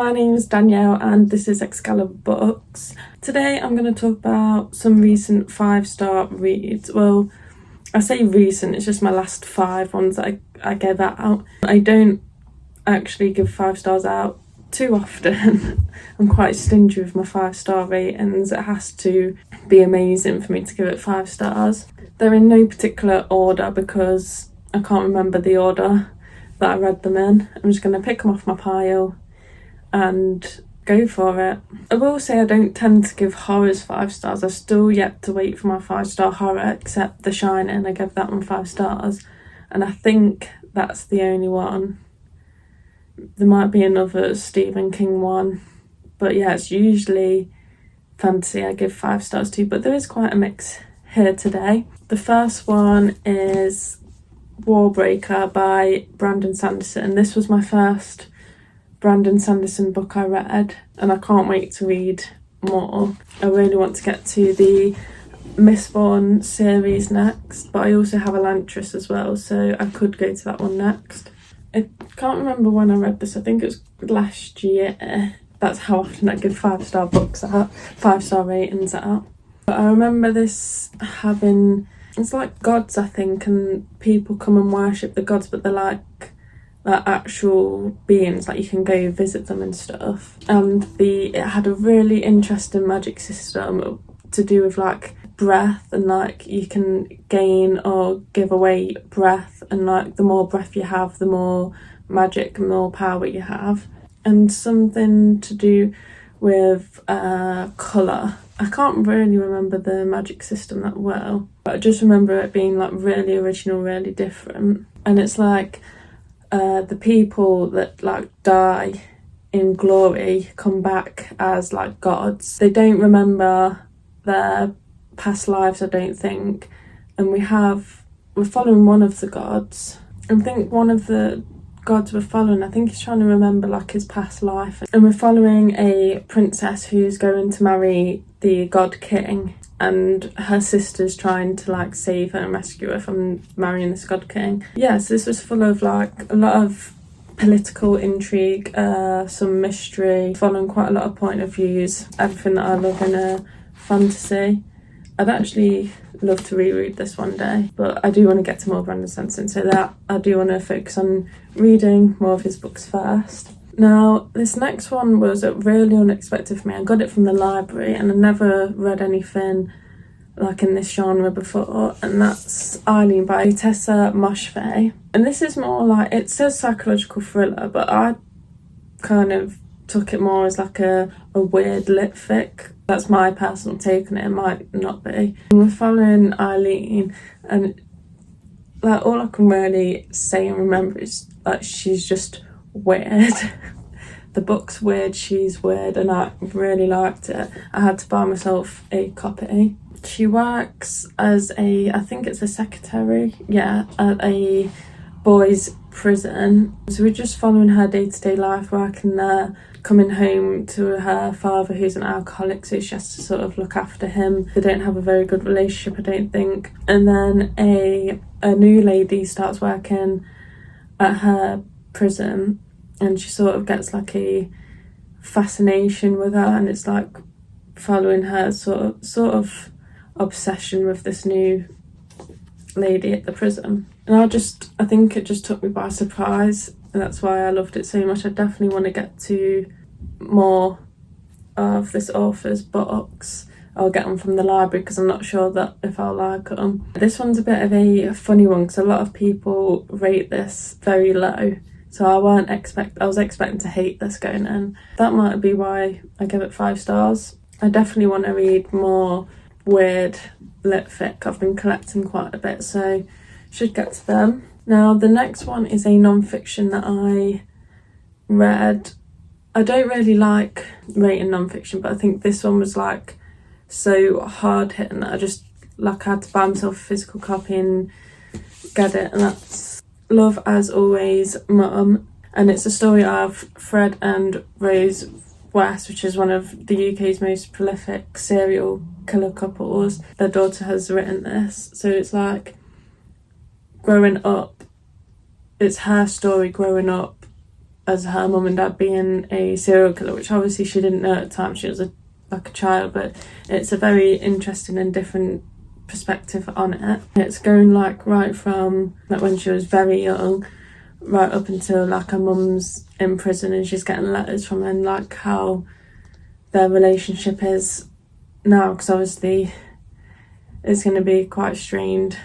my name is Danielle and this is Excalibur Books. Today I'm going to talk about some recent 5-star reads. Well, I say recent, it's just my last 5 ones that I gave out. I don't actually give 5 stars out too often. I'm quite stingy with my 5-star ratings. It has to be amazing for me to give it 5 stars. They're in no particular order because I can't remember the order that I read them in. I'm just going to pick them off my pile and go for it. I will say I don't tend to give horrors 5 stars. I've still yet to wait for my 5-star horror, except The Shining. I gave that one 5 stars and I think that's the only one. There might be another Stephen King one, but yeah, it's usually fantasy I give 5 stars to, but there is quite a mix here today. The first one is Warbreaker by Brandon Sanderson. This was my first Brandon Sanderson book I read and I can't wait to read more. I really want to get to the Mistborn series next, but I also have Elantris as well, so I could go to that one next. I can't remember when I read this. I think it was last year. That's how often I give 5-star books out, 5-star ratings out. But I remember this having, it's like gods, I think, and people come and worship the gods, but they're like actual beings, like you can go visit them and stuff. And it had a really interesting magic system to do with like breath, and like you can gain or give away breath, and like the more breath you have, the more magic and more power you have. And something to do with colour. I can't really remember the magic system that well, but I just remember it being like really original, really different. And it's like the people that like die in glory come back as like gods. They don't remember their past lives, I don't think. And we're following one of the gods. I think one of the gods we're following, I think he's trying to remember like his past life. And we're following a princess who's going to marry the god king, and her sister's trying to like save her and rescue her from marrying this god king. Yes, this was full of like a lot of political intrigue, some mystery, following quite a lot of point of views, everything that I love in a fantasy. I'd actually love to reread this one day, but I do want to get to more Brandon Sanderson, so that I do want to focus on reading more of his books first. Now, this next one was really unexpected for me. I got it from the library and I never read anything like in this genre before, and that's Eileen by Tessa Moshfegh. And this is more like, it says psychological thriller, but I kind of took it more as like a weird lit fic. That's my personal take on it. It might not be. And we're following Eileen, and like all I can really say and remember is like she's just weird. The book's weird, she's weird, and I really liked it. I had to buy myself a copy. She works as I think it's a secretary, yeah, at a boys' prison. So we're just following her day-to-day life, working there, coming home to her father who's an alcoholic, so she has to sort of look after him. They don't have a very good relationship, I don't think. And then a new lady starts working at her prison, and she sort of gets like a fascination with her, and it's like following her sort of obsession with this new lady at the prison. And I think it just took me by surprise, and that's why I loved it so much. I definitely want to get to more of this author's books. I'll get them from the library because I'm not sure that if I'll like them. This one's a bit of a funny one because a lot of people rate this very low, so I was expecting to hate this going in. That might be why I give it 5 stars. I definitely want to read more weird lit fic. I've been collecting quite a bit, so should get to them. Now, the next one is a non-fiction that I read. I don't really like rating non-fiction, but I think this one was like so hard-hitting that I just like I had to buy myself a physical copy and get it, and that's Love As Always, Mum. And it's a story of Fred and Rose West, which is one of the UK's most prolific serial killer couples. Their daughter has written this, so it's like growing up, it's her story growing up as her mum and dad being a serial killer, which obviously she didn't know at the time. She was a child, but it's a very interesting and different perspective on it. It's going like right from like when she was very young right up until like her mum's in prison and she's getting letters from her, and like how their relationship is now, because obviously it's going to be quite strained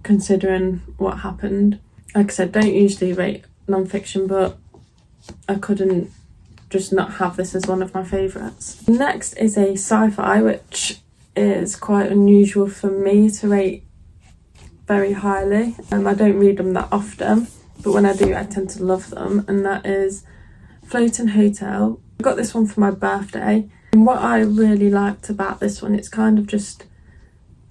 considering what happened. Like I said, don't usually rate non-fiction, but I couldn't just not have this as one of my favourites. Next is a sci-fi, which is quite unusual for me to rate very highly. I don't read them that often, but when I do, I tend to love them, and that is Floating Hotel. I got this one for my birthday, and what I really liked about this one, it's kind of just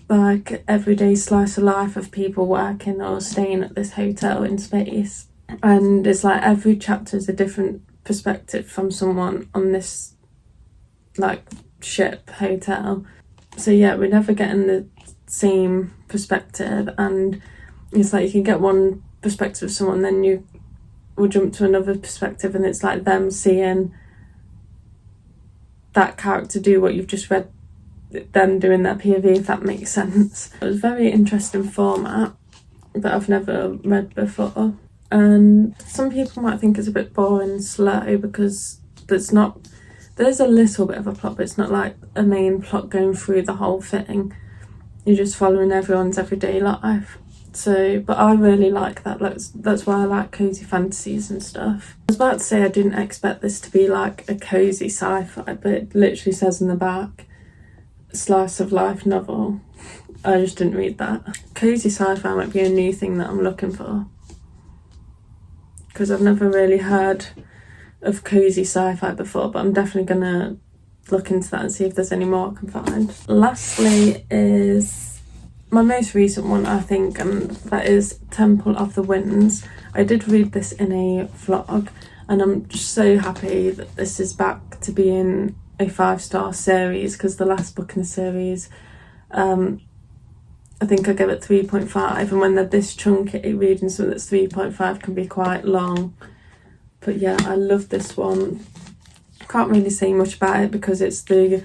like everyday slice of life of people working or staying at this hotel in space, and it's like every chapter is a different perspective from someone on this like ship hotel. So yeah, we're never getting the same perspective, and it's like you can get one perspective of someone, then you will jump to another perspective, and it's like them seeing that character do what you've just read them doing their POV, if that makes sense. It was a very interesting format that I've never read before, and some people might think it's a bit boring and slow because there's a little bit of a plot, but it's not like a main plot going through the whole thing. You're just following everyone's everyday life. So, but I really like that. That's why I like cozy fantasies and stuff. I was about to say I didn't expect this to be like a cozy sci-fi, but it literally says in the back, slice of life novel. I just didn't read that. Cozy sci-fi might be a new thing that I'm looking for, because I've never really heard of cozy sci-fi before, but I'm definitely gonna look into that and see if there's any more I can find. Lastly is my most recent one, I think, and that is Temple of the Winds. I did read this in a vlog, and I'm just so happy that this is back to being a 5-star series, because the last book in the series, I think I gave it 3.5, and when they're this chunky, reading something that's 3.5 can be quite long. But yeah, I love this one. Can't really say much about it because it's the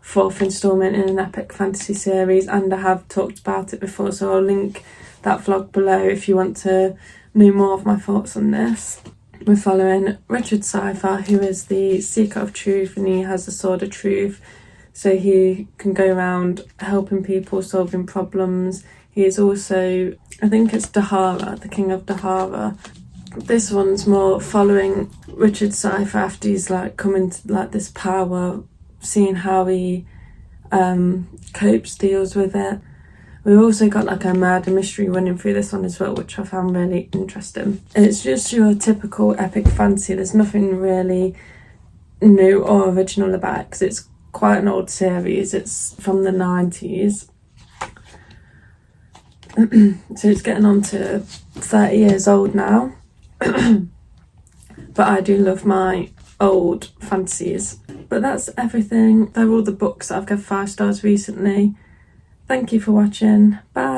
4th instalment in an epic fantasy series, and I have talked about it before, so I'll link that vlog below if you want to know more of my thoughts on this. We're following Richard Cypher, who is the seeker of truth, and he has the sword of truth, so he can go around helping people, solving problems. He is also, I think it's Dahara, the king of Dahara. This one's more following Richard Cypher after he's like coming to like this power, seeing how he copes, deals with it. We've also got like a murder mystery running through this one as well, which I found really interesting. It's just your typical epic fantasy. There's nothing really new or original about it because it's quite an old series. It's from the 90s. So it's getting on to 30 years old now. But I do love my old fantasies. But that's everything. They're all the books that I've given 5 stars recently. Thank you for watching. Bye.